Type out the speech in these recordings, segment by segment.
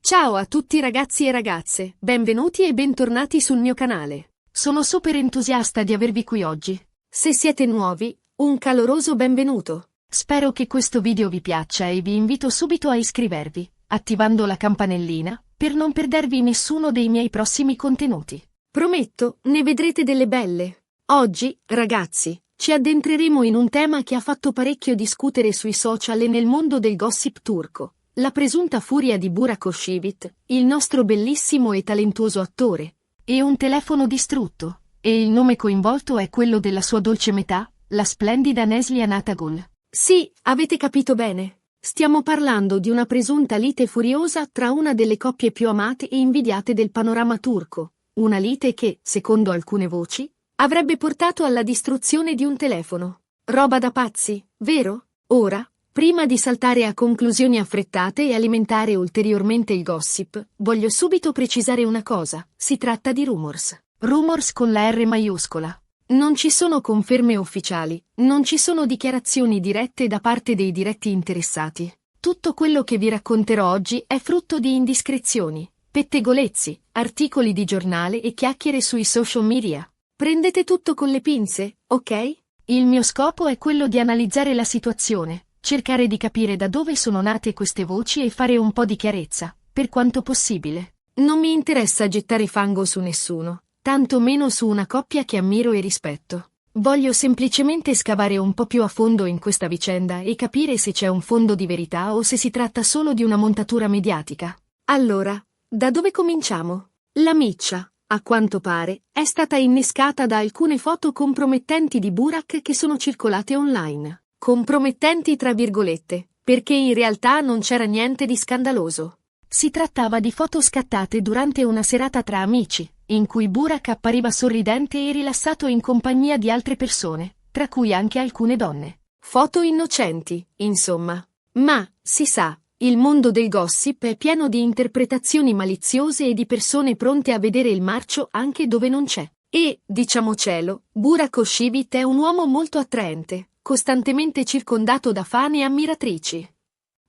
Ciao a tutti ragazzi e ragazze, benvenuti e bentornati sul mio canale. Sono super entusiasta di avervi qui oggi. Se siete nuovi, un caloroso benvenuto. Spero che questo video vi piaccia e vi invito subito a iscrivervi, attivando la campanellina, per non perdervi nessuno dei miei prossimi contenuti. Prometto, ne vedrete delle belle. Oggi, ragazzi, ci addentreremo in un tema che ha fatto parecchio discutere sui social e nel mondo del gossip turco. La presunta furia di Burak Özçivit, il nostro bellissimo e talentuoso attore, e un telefono distrutto, e il nome coinvolto è quello della sua dolce metà, la splendida Neslihan Atagül. Sì, avete capito bene. Stiamo parlando di una presunta lite furiosa tra una delle coppie più amate e invidiate del panorama turco, una lite che, secondo alcune voci, avrebbe portato alla distruzione di un telefono. Roba da pazzi, vero? Ora, prima di saltare a conclusioni affrettate e alimentare ulteriormente il gossip, voglio subito precisare una cosa, si tratta di rumors. Rumors con la R maiuscola. Non ci sono conferme ufficiali, non ci sono dichiarazioni dirette da parte dei diretti interessati. Tutto quello che vi racconterò oggi è frutto di indiscrezioni, pettegolezzi, articoli di giornale e chiacchiere sui social media. Prendete tutto con le pinze, ok? Il mio scopo è quello di analizzare la situazione, cercare di capire da dove sono nate queste voci e fare un po' di chiarezza, per quanto possibile. Non mi interessa gettare fango su nessuno, tanto meno su una coppia che ammiro e rispetto. Voglio semplicemente scavare un po' più a fondo in questa vicenda e capire se c'è un fondo di verità o se si tratta solo di una montatura mediatica. Allora, da dove cominciamo? La miccia, a quanto pare, è stata innescata da alcune foto compromettenti di Burak che sono circolate online. Compromettenti tra virgolette, perché in realtà non c'era niente di scandaloso. Si trattava di foto scattate durante una serata tra amici, in cui Burak appariva sorridente e rilassato in compagnia di altre persone, tra cui anche alcune donne. Foto innocenti, insomma. Ma, si sa, il mondo del gossip è pieno di interpretazioni maliziose e di persone pronte a vedere il marcio anche dove non c'è. E, diciamocelo, Burak Özçivit è un uomo molto attraente, costantemente circondato da fan e ammiratrici.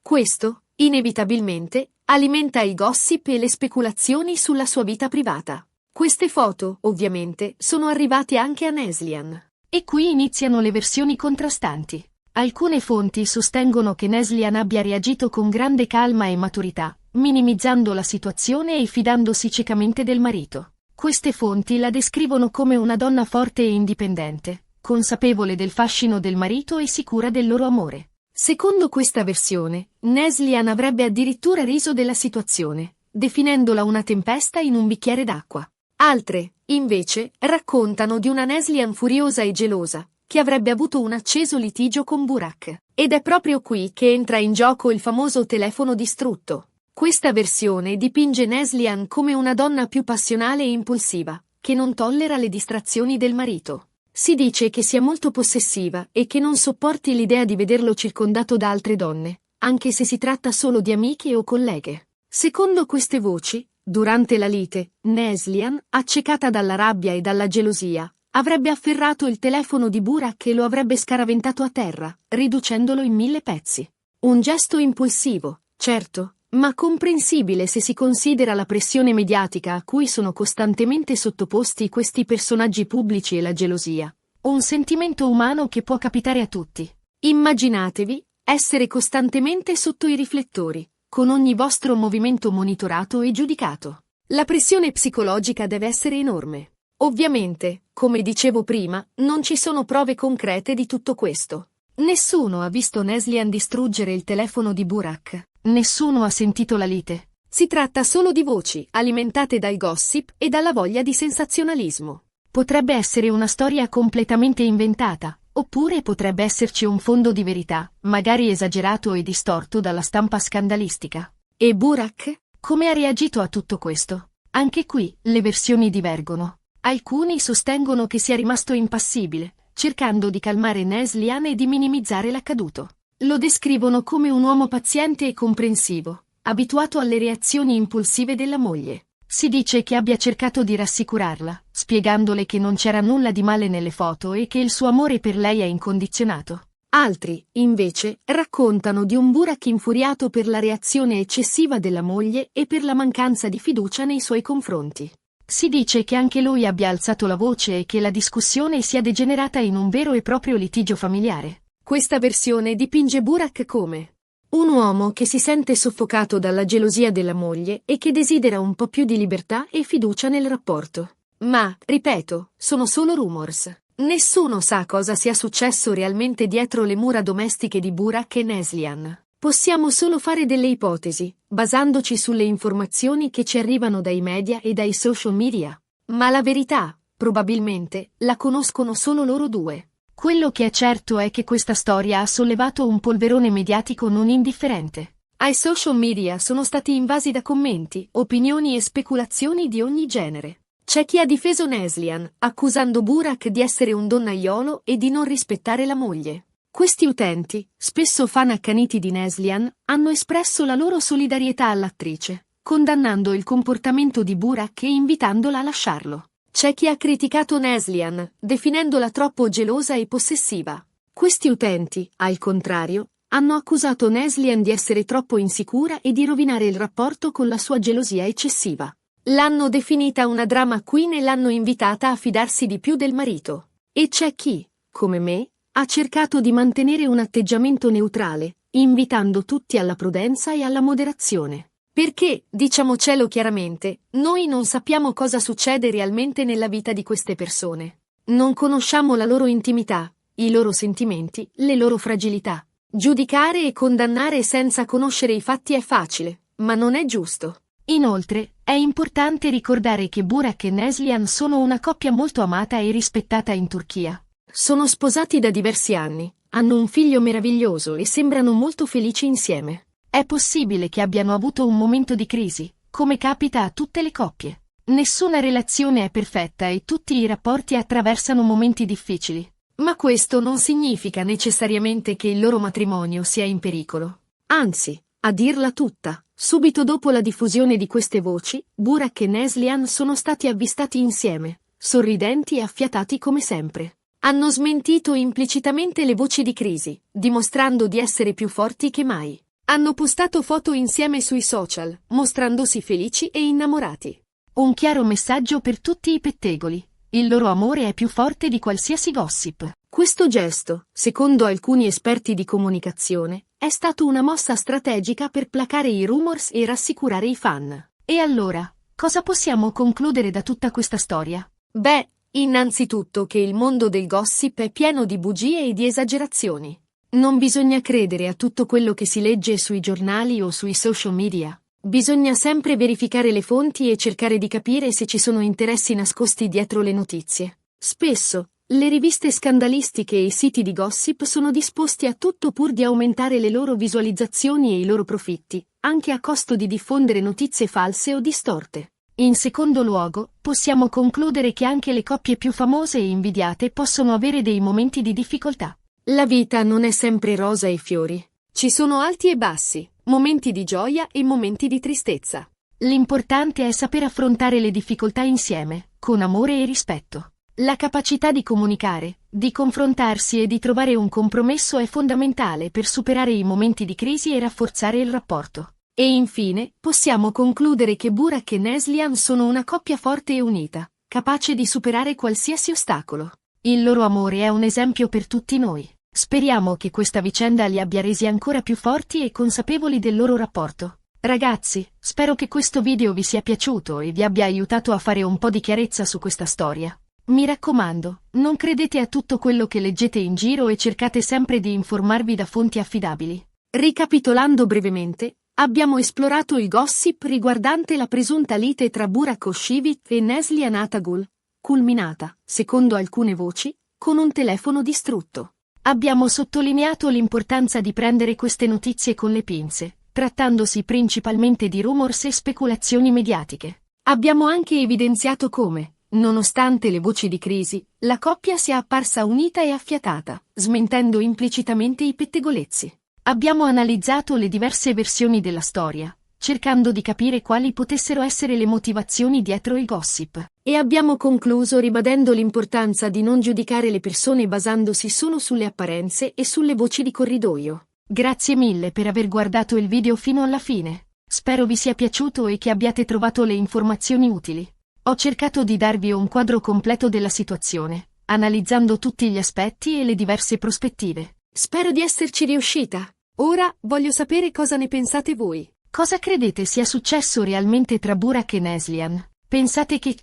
Questo, inevitabilmente, alimenta il gossip e le speculazioni sulla sua vita privata. Queste foto, ovviamente, sono arrivate anche a Neslihan. E qui iniziano le versioni contrastanti. Alcune fonti sostengono che Neslihan abbia reagito con grande calma e maturità, minimizzando la situazione e fidandosi ciecamente del marito. Queste fonti la descrivono come una donna forte e indipendente, consapevole del fascino del marito e sicura del loro amore. Secondo questa versione, Neslihan avrebbe addirittura riso della situazione, definendola una tempesta in un bicchiere d'acqua. Altre, invece, raccontano di una Neslihan furiosa e gelosa, che avrebbe avuto un acceso litigio con Burak. Ed è proprio qui che entra in gioco il famoso telefono distrutto. Questa versione dipinge Neslihan come una donna più passionale e impulsiva, che non tollera le distrazioni del marito. Si dice che sia molto possessiva e che non sopporti l'idea di vederlo circondato da altre donne, anche se si tratta solo di amiche o colleghe. Secondo queste voci, durante la lite, Neslihan, accecata dalla rabbia e dalla gelosia, avrebbe afferrato il telefono di Burak e lo avrebbe scaraventato a terra, riducendolo in 1000 pezzi. Un gesto impulsivo, certo, ma comprensibile se si considera la pressione mediatica a cui sono costantemente sottoposti questi personaggi pubblici e la gelosia. Un sentimento umano che può capitare a tutti. Immaginatevi essere costantemente sotto i riflettori, con ogni vostro movimento monitorato e giudicato. La pressione psicologica deve essere enorme. Ovviamente, come dicevo prima, non ci sono prove concrete di tutto questo. Nessuno ha visto Neslihan distruggere il telefono di Burak. Nessuno ha sentito la lite. Si tratta solo di voci, alimentate dal gossip e dalla voglia di sensazionalismo. Potrebbe essere una storia completamente inventata, oppure potrebbe esserci un fondo di verità, magari esagerato e distorto dalla stampa scandalistica. E Burak? Come ha reagito a tutto questo? Anche qui, le versioni divergono. Alcuni sostengono che sia rimasto impassibile, cercando di calmare Neslihan e di minimizzare l'accaduto. Lo descrivono come un uomo paziente e comprensivo, abituato alle reazioni impulsive della moglie. Si dice che abbia cercato di rassicurarla, spiegandole che non c'era nulla di male nelle foto e che il suo amore per lei è incondizionato. Altri, invece, raccontano di un Burak infuriato per la reazione eccessiva della moglie e per la mancanza di fiducia nei suoi confronti. Si dice che anche lui abbia alzato la voce e che la discussione sia degenerata in un vero e proprio litigio familiare. Questa versione dipinge Burak come un uomo che si sente soffocato dalla gelosia della moglie e che desidera un po' più di libertà e fiducia nel rapporto. Ma, ripeto, sono solo rumors. Nessuno sa cosa sia successo realmente dietro le mura domestiche di Burak e Neslihan. Possiamo solo fare delle ipotesi, basandoci sulle informazioni che ci arrivano dai media e dai social media. Ma la verità, probabilmente, la conoscono solo loro due. Quello che è certo è che questa storia ha sollevato un polverone mediatico non indifferente. Ai social media sono stati invasi da commenti, opinioni e speculazioni di ogni genere. C'è chi ha difeso Neslihan, accusando Burak di essere un donnaiolo e di non rispettare la moglie. Questi utenti, spesso fan accaniti di Neslihan, hanno espresso la loro solidarietà all'attrice, condannando il comportamento di Burak e invitandola a lasciarlo. C'è chi ha criticato Neslihan, definendola troppo gelosa e possessiva. Questi utenti, al contrario, hanno accusato Neslihan di essere troppo insicura e di rovinare il rapporto con la sua gelosia eccessiva. L'hanno definita una drama queen e l'hanno invitata a fidarsi di più del marito. E c'è chi, come me, ha cercato di mantenere un atteggiamento neutrale, invitando tutti alla prudenza e alla moderazione. Perché, diciamocelo chiaramente, noi non sappiamo cosa succede realmente nella vita di queste persone. Non conosciamo la loro intimità, i loro sentimenti, le loro fragilità. Giudicare e condannare senza conoscere i fatti è facile, ma non è giusto. Inoltre, è importante ricordare che Burak e Neslihan sono una coppia molto amata e rispettata in Turchia. Sono sposati da diversi anni, hanno un figlio meraviglioso e sembrano molto felici insieme. È possibile che abbiano avuto un momento di crisi, come capita a tutte le coppie. Nessuna relazione è perfetta e tutti i rapporti attraversano momenti difficili. Ma questo non significa necessariamente che il loro matrimonio sia in pericolo. Anzi, a dirla tutta, subito dopo la diffusione di queste voci, Burak e Neslihan sono stati avvistati insieme, sorridenti e affiatati come sempre. Hanno smentito implicitamente le voci di crisi, dimostrando di essere più forti che mai. Hanno postato foto insieme sui social, mostrandosi felici e innamorati. Un chiaro messaggio per tutti i pettegoli. Il loro amore è più forte di qualsiasi gossip. Questo gesto, secondo alcuni esperti di comunicazione, è stato una mossa strategica per placare i rumors e rassicurare i fan. E allora, cosa possiamo concludere da tutta questa storia? Beh, innanzitutto che il mondo del gossip è pieno di bugie e di esagerazioni. Non bisogna credere a tutto quello che si legge sui giornali o sui social media. Bisogna sempre verificare le fonti e cercare di capire se ci sono interessi nascosti dietro le notizie. Spesso, le riviste scandalistiche e i siti di gossip sono disposti a tutto pur di aumentare le loro visualizzazioni e i loro profitti, anche a costo di diffondere notizie false o distorte. In secondo luogo, possiamo concludere che anche le coppie più famose e invidiate possono avere dei momenti di difficoltà. La vita non è sempre rosa e fiori. Ci sono alti e bassi, momenti di gioia e momenti di tristezza. L'importante è saper affrontare le difficoltà insieme, con amore e rispetto. La capacità di comunicare, di confrontarsi e di trovare un compromesso è fondamentale per superare i momenti di crisi e rafforzare il rapporto. E infine, possiamo concludere che Burak e Neslihan sono una coppia forte e unita, capace di superare qualsiasi ostacolo. Il loro amore è un esempio per tutti noi. Speriamo che questa vicenda li abbia resi ancora più forti e consapevoli del loro rapporto. Ragazzi, spero che questo video vi sia piaciuto e vi abbia aiutato a fare un po' di chiarezza su questa storia. Mi raccomando, non credete a tutto quello che leggete in giro e cercate sempre di informarvi da fonti affidabili. Ricapitolando brevemente, abbiamo esplorato il gossip riguardante la presunta lite tra Burak Özçivit e Neslihan Atagül, culminata, secondo alcune voci, con un telefono distrutto. Abbiamo sottolineato l'importanza di prendere queste notizie con le pinze, trattandosi principalmente di rumors e speculazioni mediatiche. Abbiamo anche evidenziato come, nonostante le voci di crisi, la coppia sia apparsa unita e affiatata, smentendo implicitamente i pettegolezzi. Abbiamo analizzato le diverse versioni della storia, cercando di capire quali potessero essere le motivazioni dietro il gossip. E abbiamo concluso ribadendo l'importanza di non giudicare le persone basandosi solo sulle apparenze e sulle voci di corridoio. Grazie mille per aver guardato il video fino alla fine. Spero vi sia piaciuto e che abbiate trovato le informazioni utili. Ho cercato di darvi un quadro completo della situazione, analizzando tutti gli aspetti e le diverse prospettive. Spero di esserci riuscita. Ora voglio sapere cosa ne pensate voi. Cosa credete sia successo realmente tra Burak e Neslihan? Pensate che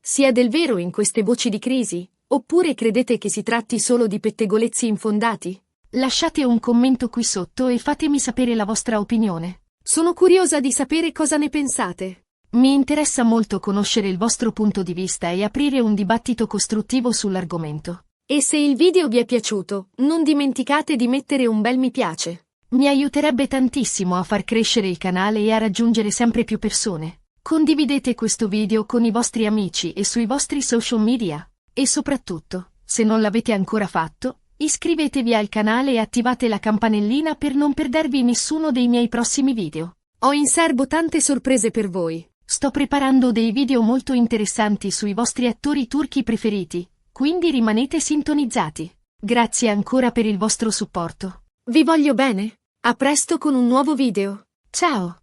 sia del vero in queste voci di crisi? Oppure credete che si tratti solo di pettegolezzi infondati? Lasciate un commento qui sotto e fatemi sapere la vostra opinione. Sono curiosa di sapere cosa ne pensate. Mi interessa molto conoscere il vostro punto di vista e aprire un dibattito costruttivo sull'argomento. E se il video vi è piaciuto, non dimenticate di mettere un bel mi piace. Mi aiuterebbe tantissimo a far crescere il canale e a raggiungere sempre più persone. Condividete questo video con i vostri amici e sui vostri social media. E soprattutto, se non l'avete ancora fatto, iscrivetevi al canale e attivate la campanellina per non perdervi nessuno dei miei prossimi video. Ho in serbo tante sorprese per voi. Sto preparando dei video molto interessanti sui vostri attori turchi preferiti, quindi rimanete sintonizzati. Grazie ancora per il vostro supporto. Vi voglio bene. A presto con un nuovo video. Ciao!